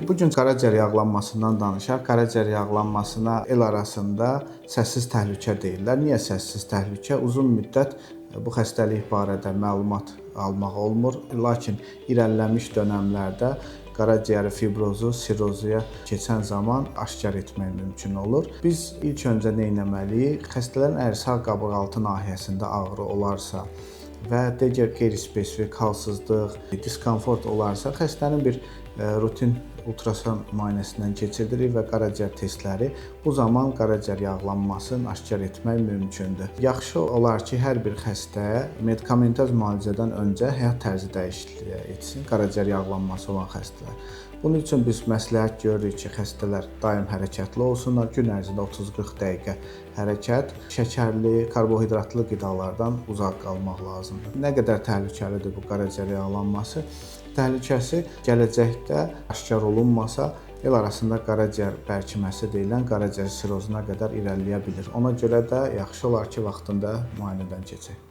Bu gün qaraciyər yağlanmasından danışaq. Qaraciyər yağlanmasına el arasında səssiz təhlükə deyirlər. Niyə səssiz təhlükə? Uzun müddət bu xəstəlik barədə məlumat almaq olmur. Lakin irəliləmiş dönəmlərdə qaraciyəri fibrozu, sirrozuya keçən zaman aşkar etmək mümkün olur. Biz ilk öncə nə etməliyik? Xəstələrin əgər sağ qabırğaltı nahiyəsində ağrı olarsa və digər qeyri-spesifik halsızlıq, diskomfort olarsa, xəstənin bir rutin ultrason müayinəsindən keçiririk və qaraciyər testləri bu zaman qaraciyər yağlanmasını aşkar etmək mümkündür. Yaxşı olar ki, hər bir xəstə medikamentoz müalicədən öncə həyat tərzi dəyişikliyi etsin, qaraciyər yağlanması olan xəstələr. Bunun üçün biz məsləhət görürük ki, xəstələr daim hərəkətli olsunlar, gün ərzində 30-40 dəqiqə hərəkət, şəkərli, karbohidratlı qidalardan uzaq qalmaq lazımdır. Nə qədər təhlükəlidir bu qaraciyər yağlanması? Təhlükəsi gələcəkdə aşkar olunmasa, el arasında qaraciyər bərkiməsi deyilən qaraciyər sirrozuna qədər irəliləyə bilir. Ona görə də yaxşı olar ki, vaxtında müayinədən keçək.